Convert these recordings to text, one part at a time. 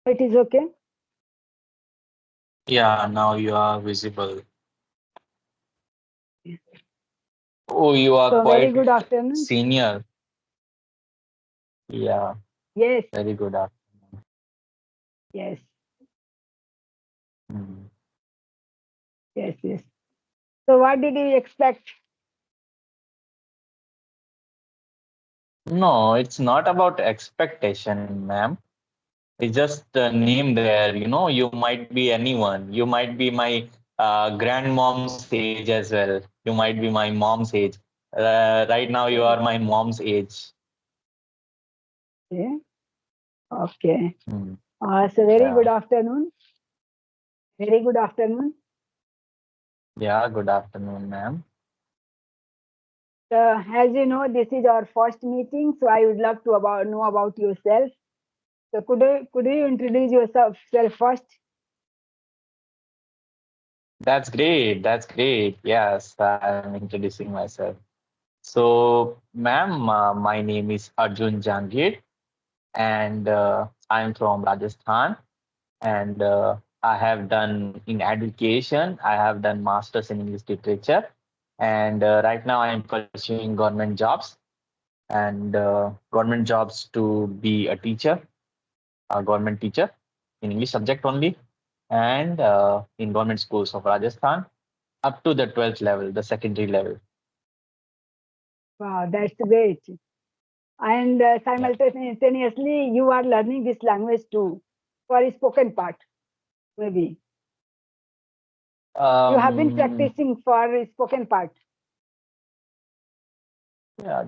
It is okay. Yeah, now you are visible. Oh, you are So very quite good afternoon. senior. Yeah, Yes, very good afternoon. yes, Hmm. yes, yes. So what did you expect? No, it's not about expectation, ma'am. It's just a name there. You might be anyone. You might be my grandmom's age as well. You might be my mom's age. Right now, you are my mom's age. Okay, okay. Hmm. So very good Yeah. afternoon. Very good afternoon. Yeah, good afternoon, ma'am. As you know, this is our first meeting, so I would love to know about yourself. So could you introduce yourself first? That's great. That's great. Yes, I'm introducing myself. So, ma'am, my name is Arjun Jangid, and I'm from Rajasthan. And I have done in education. I have done masters in English literature, and right now I am pursuing government jobs and government jobs to be a teacher, a government teacher in English subject only, and in government schools of Rajasthan up to the 12th level, the secondary level. Wow, that's great. And Yeah. simultaneously, you are learning this language too, for spoken part, maybe. You have been Um, practicing for spoken part. yeah,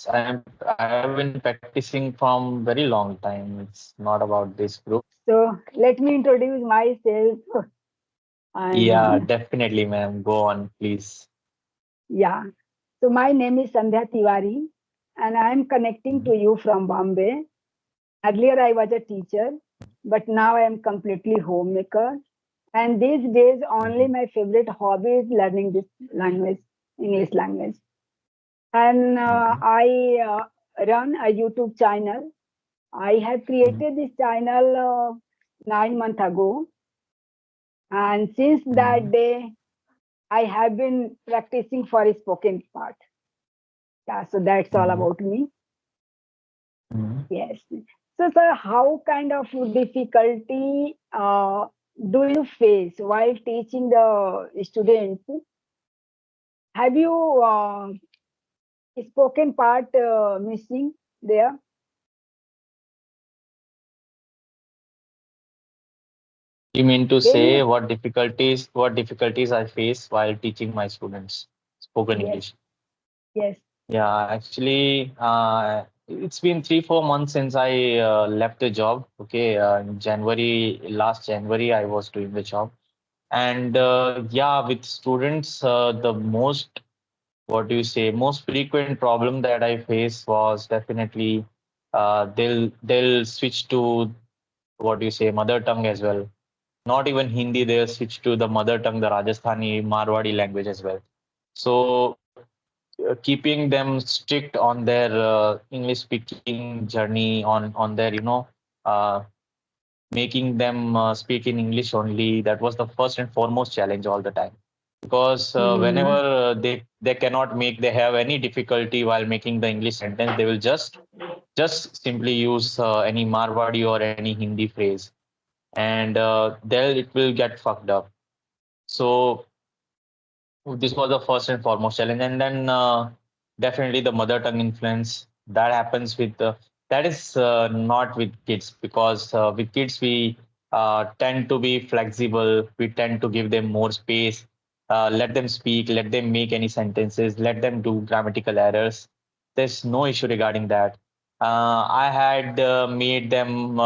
I have been practicing from very long time. It's not about this group. So let me introduce myself. Yeah, And definitely, ma'am. Go on, please. yeah, so my name is Sandhya Tiwari, and I am connecting Mhm. to you from Bombay. Earlier, I was a teacher, but now I am completely homemaker. And these days, only Mhm. my favorite hobby is learning this language, English language. And Mhm. I run a YouTube channel. I have Mhm. created this channel 9 months ago, and since that Mhm. day, I have been practicing for a spoken part. Yeah, so that's all Mhm. about me. Mhm. Yes. So, sir, how kind of difficulty do you face while teaching the students? Have you spoken part missing there? You mean to Can say you? what difficulties I face while teaching my students spoken Yes, English? yes. Yeah, actually, it's been 3, 4 months since I left the job. Okay, in last January, I was doing the job. And yeah, with students, the most, what do you say, most frequent problem that I face was definitely they'll switch to, what do you say, mother tongue as well. Not even Hindi, they'll switch to the mother tongue, the Rajasthani, Marwadi language as well. So keeping them strict on their English speaking journey, on their uh, making them speak in English only. That was the first and foremost challenge all the time. Because whenever Mhm. they cannot make, they have any difficulty while making the English sentence, they will just simply use any Marwadi or any Hindi phrase, and there it will get fucked up. So this was the first and foremost challenge, and then definitely the mother tongue influence that happens with that is not with kids, because with kids we tend to be flexible, we tend to give them more space, let them speak, let them make any sentences, let them do grammatical errors. There's no issue regarding that. I had made them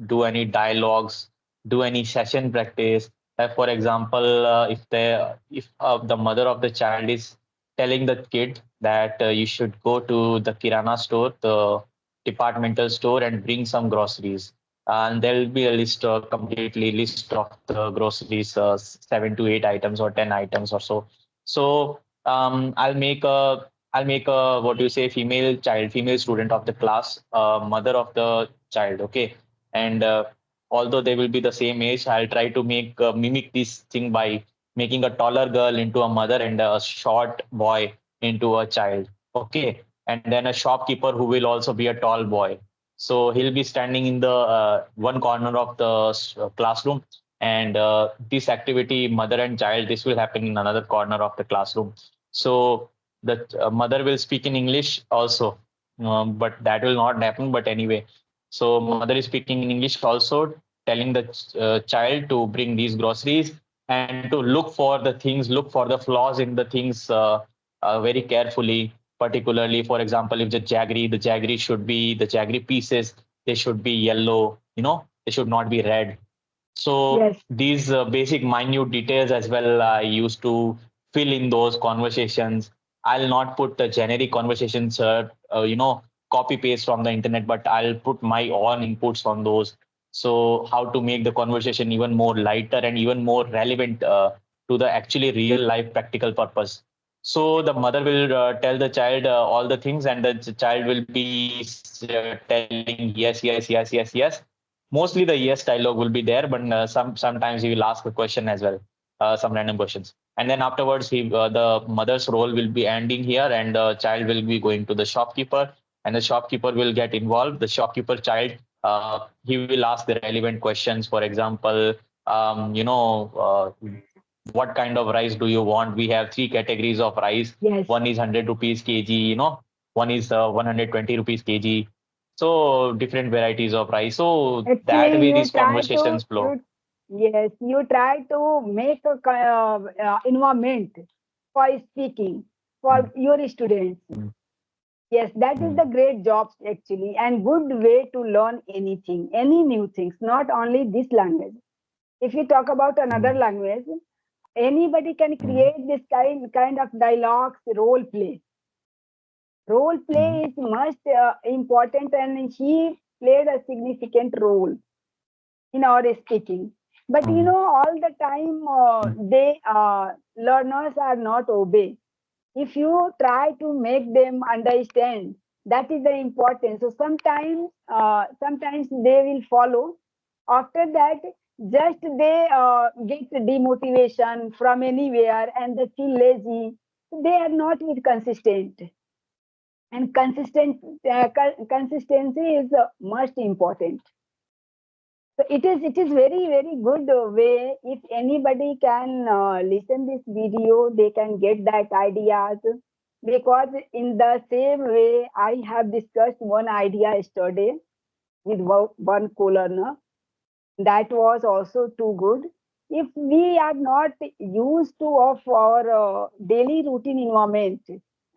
do any dialogues, do any session practice. For example, if the mother of the child is telling the kid that you should go to the kirana store, the departmental store, and bring some groceries, and there will be a list, completely list of the groceries, 7 to 8 items or 10 items or so. So I'll make a, what do you say, female student of the class, mother of the child, okay, and although they will be the same age, I'll try to make mimic this thing by making a taller girl into a mother and a short boy into a child. Okay, and then a shopkeeper who will also be a tall boy. So he'll be standing in the one corner of the classroom, and this activity, mother and child, this will happen in another corner of the classroom. So the mother will speak in English also, but that will not happen. But anyway, so mother is speaking in English also, telling the child to bring these groceries and to look for the things, look for the flaws in the things very carefully. Particularly, for example, if the jaggery should be the jaggery pieces, they should be yellow. They should not be red. So Yes, these basic minute details as well I used to fill in those conversations. I'll not put the generic conversations, copy paste from the internet, but I'll put my own inputs on those. So how to make the conversation even more lighter and even more relevant to the actually real life practical purpose. So the mother will tell the child all the things, and the child will be telling yes, yes, yes, yes, yes. Mostly the yes dialogue will be there, but sometimes he will ask a question as well, some random questions, and then afterwards the mother's role will be ending here, and the child will be going to the shopkeeper, and the shopkeeper will get involved. The shopkeeper child, he will ask the relevant questions. For example, what kind of rice do you want? We have three categories of rice. yes. One is 100 rupees kg, one is 120 rupees kg. So different varieties of rice. So that Actually, way these conversations flow. yes, you try to make a environment for speaking for Mm, your students. mm, Yes, that is the mm, great job actually, and good way to learn anything, any new things, not only this language. If you talk about another mm, language, anybody can mm, create this kind of dialogues, role play. Role play mm, is most important, and he played a significant role in our speaking. But mm, all the time they learners are not obey. If you try to make them understand, that is the importance. So sometimes they will follow. After that, just they get demotivation from anywhere and they feel lazy. They are not with consistent, and consistency is most important. So it is very good way. If anybody can listen this video, they can get that ideas, because in the same way I have discussed one idea yesterday with one co-learner that was also too good. If we are not used to of our daily routine environment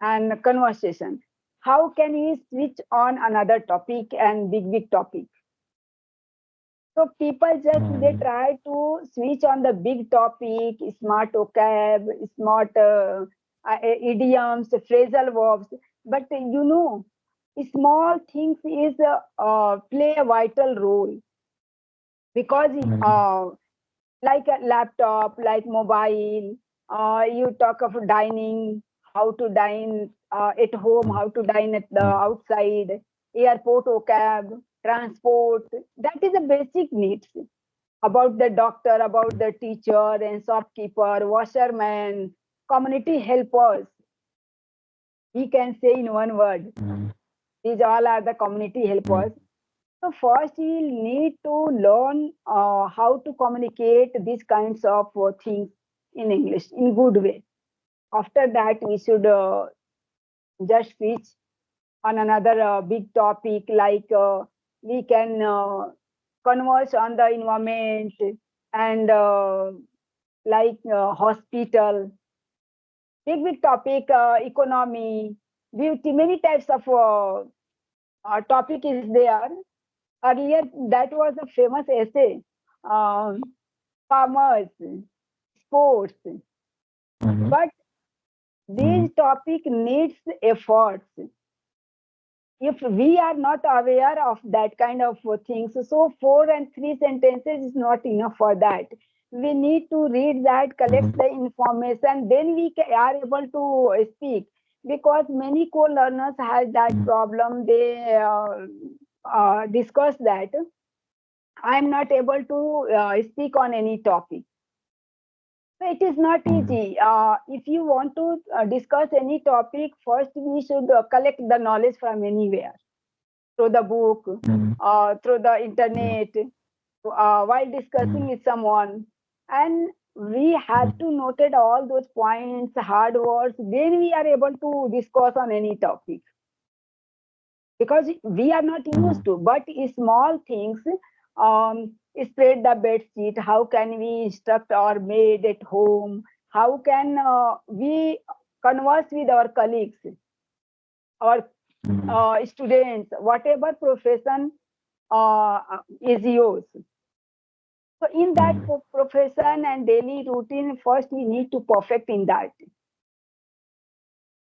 and conversation, how can we switch on another topic and big topic? So people just they mm, try to switch on the big topic, smart vocab, smart idioms, phrasal verbs. But small things is play a vital role, because mm, like a laptop, like mobile. You talk of dining, how to dine at home, how to dine at the mm, outside, airport or cab, transport. That is a basic needs. About the doctor, about the teacher and shopkeeper, washerman, community helpers. We can say in one word, mm, these all are the community helpers. mm, So first, we'll need to learn how to communicate these kinds of things in English in good way. After that, we should just switch on another big topic, like we can converse on the environment and like hospital, big topic, economy, beauty, many types of topic is there. Earlier, that was a famous essay. Um, Farmers, sports, mm, but mm, this topic needs efforts. If we are not aware of that kind of things, so four and three sentences is not enough for that. We need to read that, collect mm, the information, then we are able to speak. Because many co-learners have that mm, problem. They discuss that. I am not able to speak on any topic. So it is not Mm, easy. If you want to discuss any topic, first we should collect the knowledge from anywhere, through the book, mm, through the mm, internet, while discussing mm, with someone. And we have mm, to note it all those points, hard words, then we are able to discuss on any topic, because we are not mm, used to. But small things, spread the bed sheet, how can we instruct our maid at home, how can we converse with our colleagues, our mm, students, whatever profession is yours. So in that mm, profession and daily routine, first we need to perfect in that.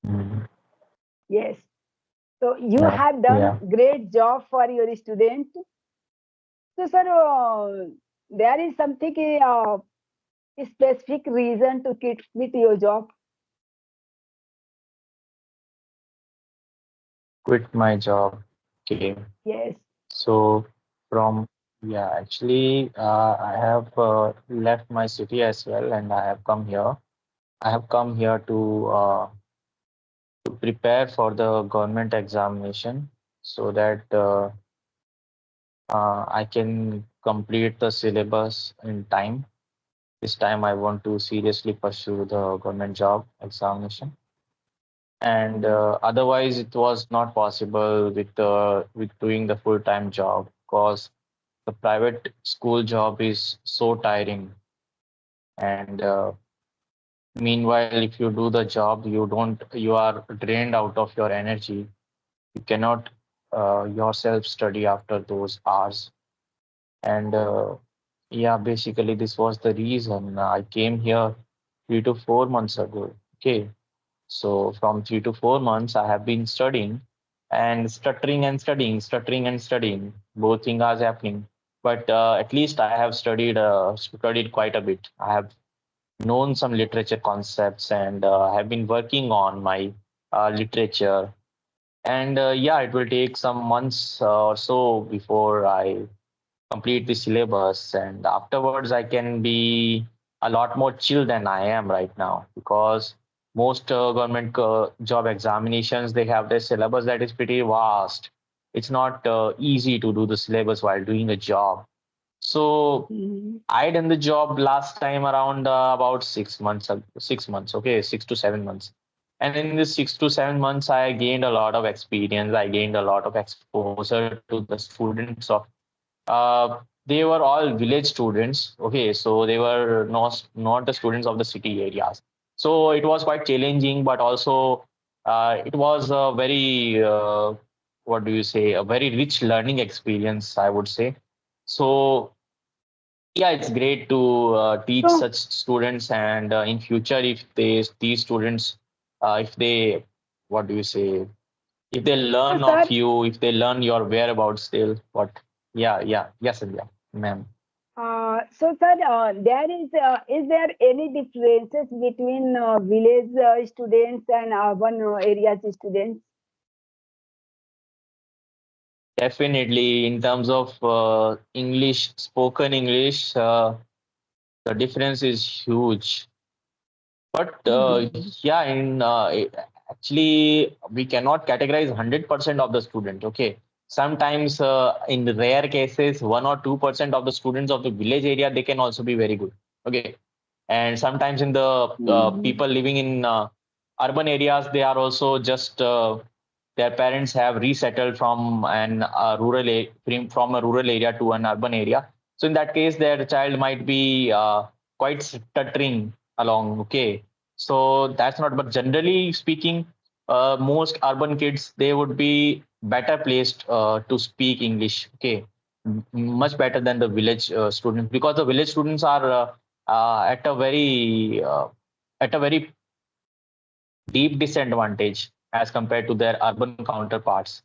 mm. Yes. So you Yeah, have done yeah. great job for your student. So sir, there is something specific reason to quit with your job. Quit my job. Okay. Yes. So from yeah, actually, I have left my city as well, and I have come here. I have come here to prepare for the government examination so that I can complete the syllabus in time. This time, I want to seriously pursue the government job examination. And otherwise, it was not possible with doing the full-time job because the private school job is so tiring. And meanwhile, if you do the job, you are drained out of your energy. You cannot yourself study after those hours. And yeah, basically, this was the reason I came here 3 to 4 months ago. Okay. So from 3 to 4 months, I have been studying and stuttering and studying, stuttering and studying. Both things are happening. But at least I have studied quite a bit. I have known some literature concepts and have been working on my literature. And yeah, it will take some months or so before I complete the syllabus, and afterwards I can be a lot more chill than I am right now because most government job examinations they have their syllabus that is pretty vast. It's not easy to do the syllabus while doing a job. So Mhm. I done the job last time around about 6 months, 6 months, okay, 6 to 7 months. And in this 6 to 7 months, I gained a lot of experience. I gained a lot of exposure to the students of they were all village students. Okay, so they were not the students of the city areas. So it was quite challenging, but also it was a very what do you say, a very rich learning experience, I would say. So yeah, it's great to teach So, such students, and in future, if these students, if they, what do you say, if they so learn sir, of you, if they learn your whereabouts still, what? Yeah, yeah, yes, Sandhya, ma'am. is there any differences between village students and urban areas students? Definitely, in terms of English, spoken English, the difference is huge. But Mhm. yeah, actually, we cannot categorize 100% of the student. Okay, sometimes in rare cases, 1 or 2% of the students of the village area they can also be very good. Okay, and sometimes in the Mhm. people living in urban areas, they are also just their parents have resettled from an from a rural area to an urban area. So in that case, their child might be quite stuttering along. Okay, so that's not. But generally speaking, most urban kids they would be better placed to speak English. Okay, much better than the village students because the village students are at a very deep disadvantage as compared to their urban counterparts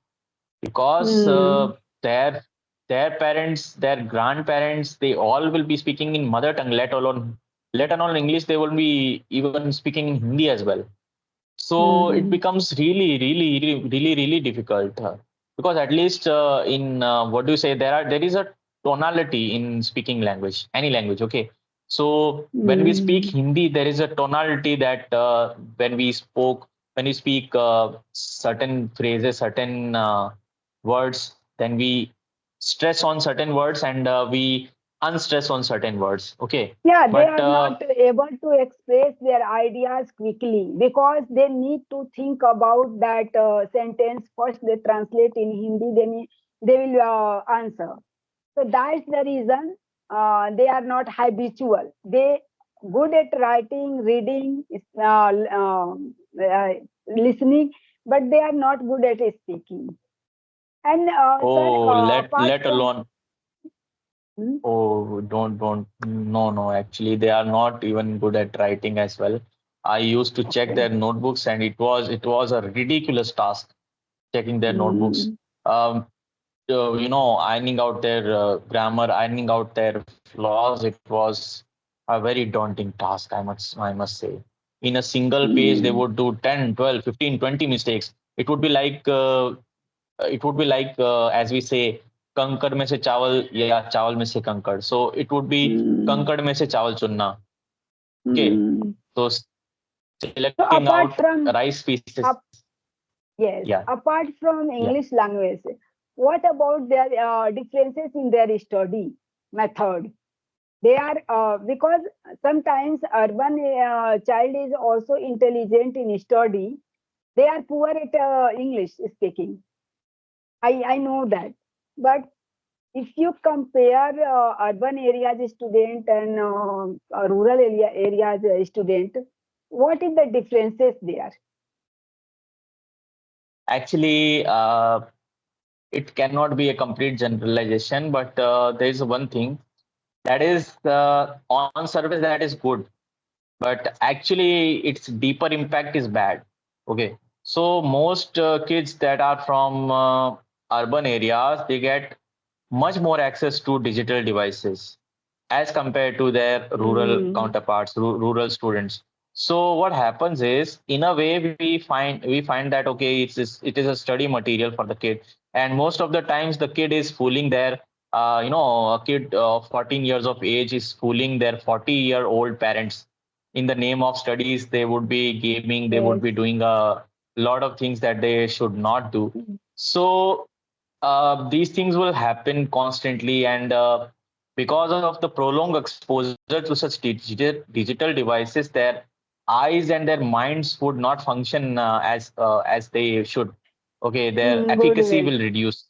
because Mm. their parents, their grandparents, they all will be speaking in mother tongue, let alone English. They will be even speaking in Hindi as well. So it Mhm. becomes really difficult because at least in what do you say, there is a tonality in speaking language, any language. Okay, so when we speak Mm. Hindi, there is a tonality that when we speak certain phrases, certain words, then we stress on certain words and we unstress on certain words. Okay, Yeah, they but are not able to express their ideas quickly because they need to think about that sentence first. They translate in Hindi, then they will answer. So that's the reason they are not habitual. They good at writing, reading, listening, but they are not good at speaking. And sir, oh, apart let from alone. hmm, Oh, don't. No, no. Actually, they are not even good at writing as well. I used to check okay, their notebooks, and it was a ridiculous task checking their notebooks. hmm, Um, ironing out their grammar, ironing out their flaws. It was a very daunting task. I must say. In a single page, they hmm, would do 10, 12, 15, 20 mistakes. It would be like as we say कंकड़ में से चावल या चावल में से कंकड़, so it would be hmm, कंकड़ में से चावल चुनना. Okay, hmm. so So selecting apart out from rice pieces. yes, Yeah, apart from yeah. English language, what about their differences in their study method? They are because sometimes urban child is also intelligent in study. They are poor at English speaking. I know that, but if you compare urban areas student and rural areas student, what is the differences there? Actually, it cannot be a complete generalization, but there is one thing that is on surface that is good, but actually its deeper impact is bad. Okay, so most kids that are from urban areas, they get much more access to digital devices as compared to their rural Mm, counterparts, rural students. So what happens is, in a way, we find that okay, it is a study material for the kid, and most of the times the kid is fooling their, a kid of 14 years of age is fooling their 40-year-old parents. In the name of studies, they would be gaming, they would yes. be doing a lot of things that they should not do. Mm, So these things will happen constantly, and because of the prolonged exposure to such digital devices, their eyes and their minds would not function as they should. Okay, their good efficacy way. will reduce.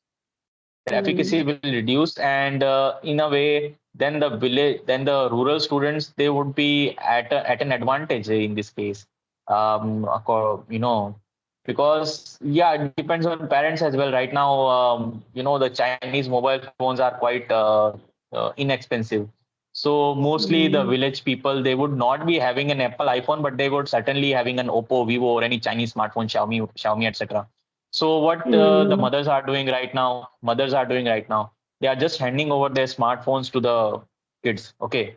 Their efficacy Mm, will reduce, and in a way, then the rural students, they would be at an advantage in this case. Because yeah, it depends on parents as well. Right now, the Chinese mobile phones are quite inexpensive. So mostly the mm, village people, they would not be having an Apple iPhone, but they would certainly having an Oppo, Vivo, or any Chinese smartphone, Xiaomi, etc. So what the mm, mothers are doing right now, they are just handing over their smartphones to the kids. Okay,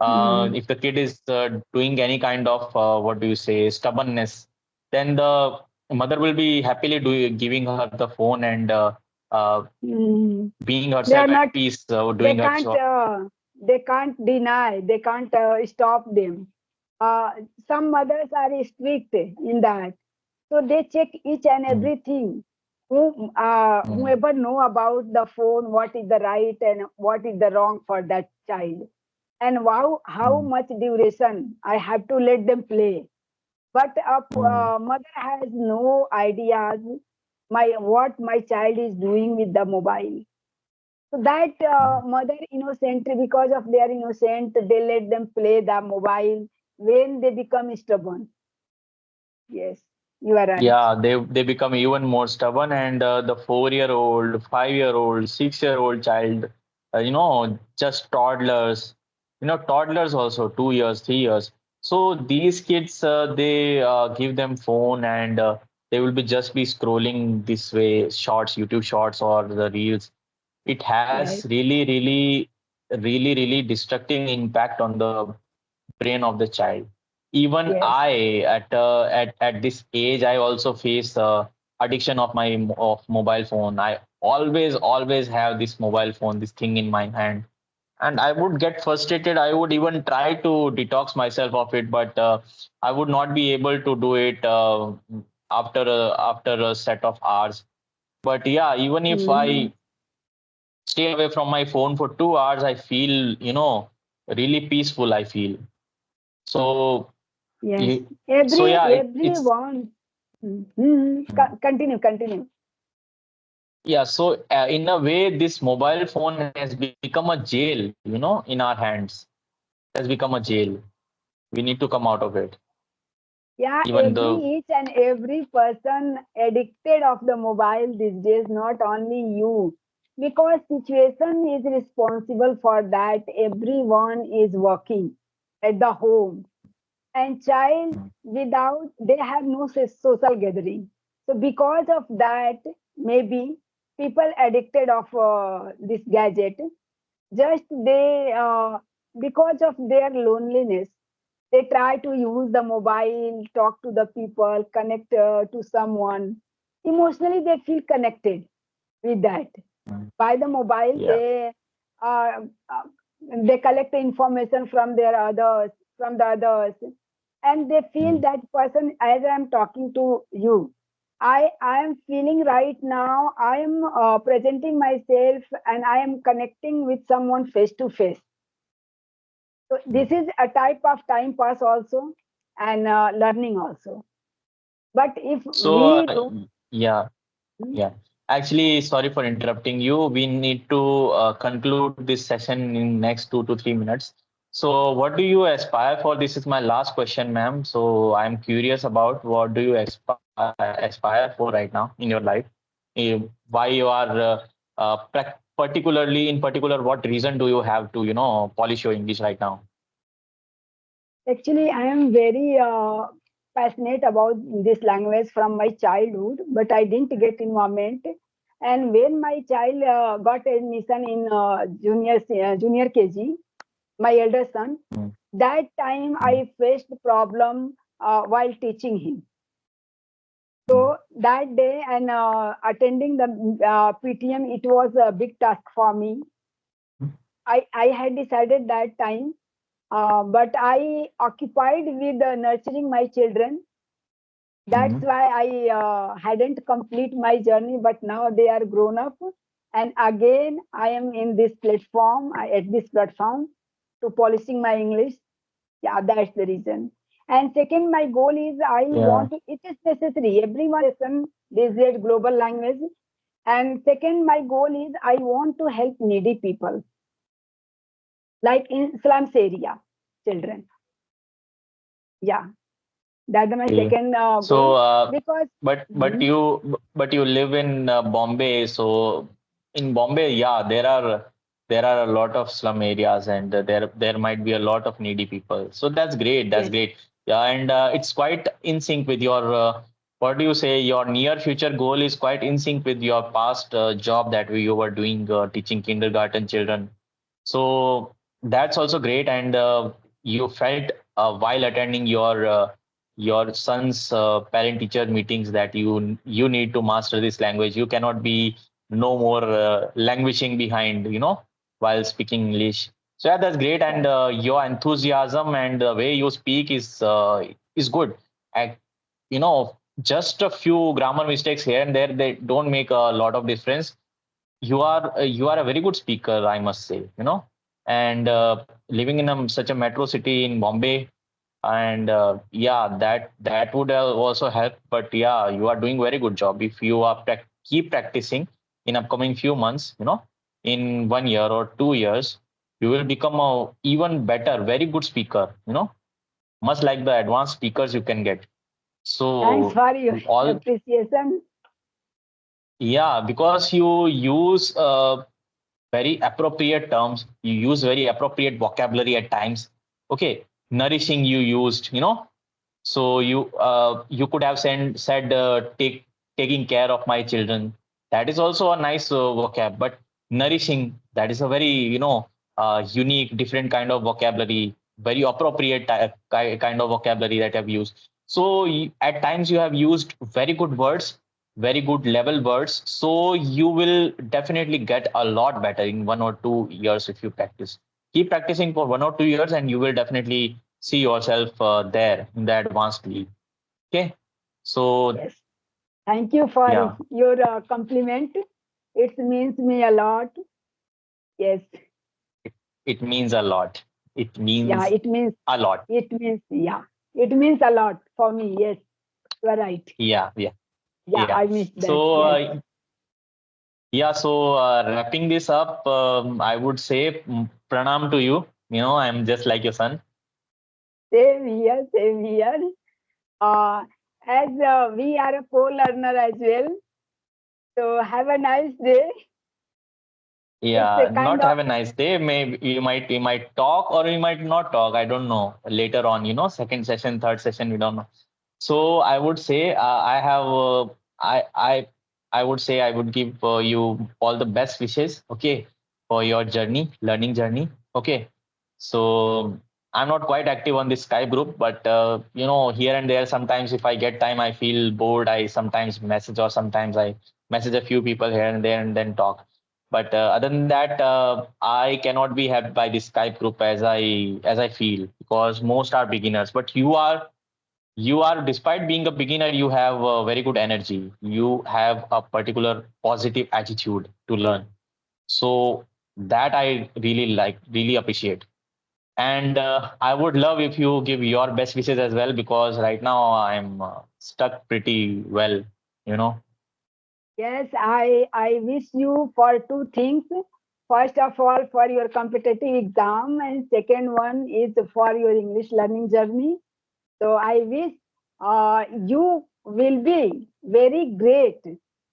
mm, if the kid is doing any kind of what do you say, stubbornness, then the mother will be happily giving her the phone and mm. being They are herself not. at peace, They doing her can't. job. They can't deny. They can't stop them. Uh, some mothers are strict in that, so they check each and Mm, everything. mm, Whoever know about the phone, what is the right and what is the wrong for that child, and how mm, much duration I have to let them play. But a mm. mother has no ideas what my child is doing with the mobile. So that mother innocent, because of their innocent, they let them play the mobile when they become stubborn. Yes, you are right. Yeah, they become even more stubborn, and the 4-year-old, 5-year-old, 6-year-old child, just toddlers, toddlers also 2 years, 3 years. So these kids, they give them phone, and they will be just be scrolling this way, shorts, YouTube shorts, or the reels. It Yes, has really, really, really, really destructive impact on the brain of the child. Even yes. I, at this age, I also face addiction of my of mobile phone. I always have this mobile phone, this thing in my hand, and I would get frustrated. I would even try to detox myself of it, but I would not be able to do it after a set of hours. But yeah, even if Mhm. I stay away from my phone for 2 hours, I feel, really peaceful. I feel so. Yes. you- so yeah, it's Everyone. Continue, continue. yeah. So in a way, this mobile phone has become a jail, in our hands. It has become a jail. We need to come out of it. Yeah, Even every though each and every person addicted of the mobile these days, not only you. Because situation is responsible for that. Everyone is working at the home. And child without, they have no social gathering. So because of that, maybe people addicted of this gadget, just they because of their loneliness, they try to use the mobile, talk to the people, connect to someone. Emotionally they feel connected with that. By the mobile yeah. uh, uh, they collect the information from their others, from the others, and they feel Mm. that person. As I am talking to you, I am feeling right now, I am presenting myself and I am connecting with someone face to face. So this is a type of time pass also, and learning also. But if So we don't, yeah. Yeah. Actually, sorry for interrupting you. We need to conclude this session in next 2 to 3 minutes. So, what do you aspire for? This is my last question, ma'am. So, I'm curious about what do you aspire for right now in your life? Why you are particularly in particular? What reason do you have to polish your English right now? actually, I am very passionate about this language from my childhood, but I didn't get involvement. And when my child got admission in junior KG, my elder son, Mm, that time mm, I faced problem while teaching him. mm, So that day and attending the PTM, it was a big task for me. I had decided that time, but I occupied with nurturing my children. That's mm, why I hadn't complete my journey, but now they are grown up. And again, I am in this platform, at this platform to polishing my English. Yeah, that's the reason. And second, my goal is I yeah. want to, it is necessary. Everyone listen this is global language. And second, my goal is I want to help needy people, like in slums area, children. Yeah, that's my Okay. second goal. So, Because but but Mhm. you but you live in Bombay, so in Bombay, yeah, there are a lot of slum areas, and there might be a lot of needy people. So that's great. That's Yes, great. Yeah, and it's quite in sync with your what do you say? Your near future goal is quite in sync with your past job that you were doing, teaching kindergarten children. So that's also great, and you felt while attending your son's parent teacher meetings that you need to master this language. You cannot be no more languishing behind, while speaking English. So yeah, that's great, and yes. your enthusiasm and the way you speak is good. And just a few grammar mistakes here and there, they don't make a lot of difference. You are a very good speaker, I must say, and living in such a metro city in Bombay, and yeah, that would also help. But yeah, you are doing very good job. If you are keep practicing in upcoming few months, in 1 year or 2 years, you will become a even better, very good speaker, much like the advanced speakers you can get. Thanks So for your all appreciation. yeah, because you use very appropriate terms, you use very appropriate vocabulary at times. Okay, nourishing you used, so you could have said taking care of my children. That is also a nice vocab, but nourishing, that is a very unique, different kind of vocabulary, very appropriate kind of vocabulary that I've used. So at times you have used very good words, very good level words. So you will definitely get a lot better in 1 or 2 years if you practice. Keep practicing for 1 or 2 years, and you will definitely see yourself there in the advanced league. Okay. So Yes. Thank you for yeah, your compliment. It means me a lot. Yes. it means a lot. It Yeah, means it means, a lot. yeah, it means a lot for me. Yes, you are right. Yeah, yeah, Yeah, yeah. I missed that. So Yes. yeah, so wrapping this up, I would say pranam to you. You know, I'm just like your son. Same here, same here. Uh, as we are a co-learner as well. So have a nice day. It's a Yeah, kind not of, have a nice day. Maybe you might talk or you might not talk. I don't know. Later on, second session, third session, we don't know. So I would say I would say I would give you all the best wishes. Okay, for your journey, learning journey. Okay, so I'm not quite active on this Skype group, but here and there sometimes if I get time, I feel bored. I sometimes message or sometimes I message a few people here and there and then talk. But other than that, I cannot be helped by this Skype group as I feel because most are beginners. But you are despite being a beginner, you have a very good energy. You have a particular positive attitude to learn. So that I really like, really appreciate. And I would love if you give your best wishes as well because right now I'm stuck pretty well. You know. yes, I wish you for two things. First of all, for your competitive exam, and second one is for your English learning journey. So I wish you will be very great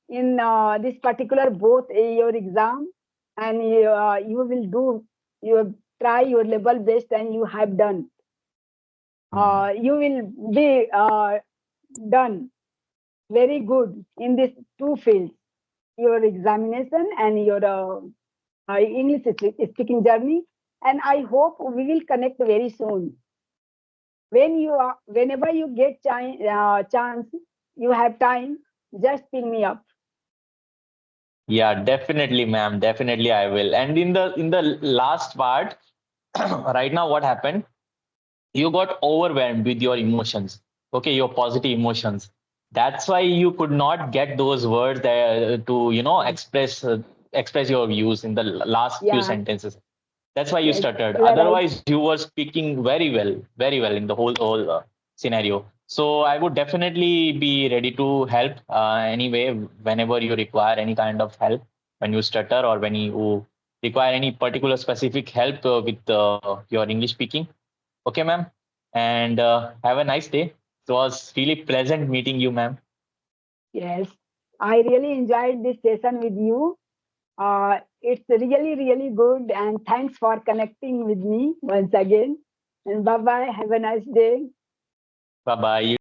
in this particular both your exam, and you will do you try your level best, and you have done. Hmm. You will be done very good in these two fields, your examination and your English speaking journey. And I hope we will connect very soon. Whenever you get chance, you have time, just ping me up. Yeah, definitely, ma'am. Definitely, I will. And in the last part, right now, what happened? You got overwhelmed with your emotions. Okay, your positive emotions. That's why you could not get those words there to Yes, express your views in the last few yeah, sentences. That's why you yes, stuttered. you are right. Otherwise, you were speaking very well in the whole scenario. So I would definitely be ready to help anyway whenever you require any kind of help when you stutter or when you require any particular specific help with your English speaking. Okay, ma'am, and have a nice day. It was really pleasant meeting you, ma'am. Yes, I really enjoyed this session with you. It's really, really good, and thanks for connecting with me once again. And bye bye. Have a nice day. Bye bye. You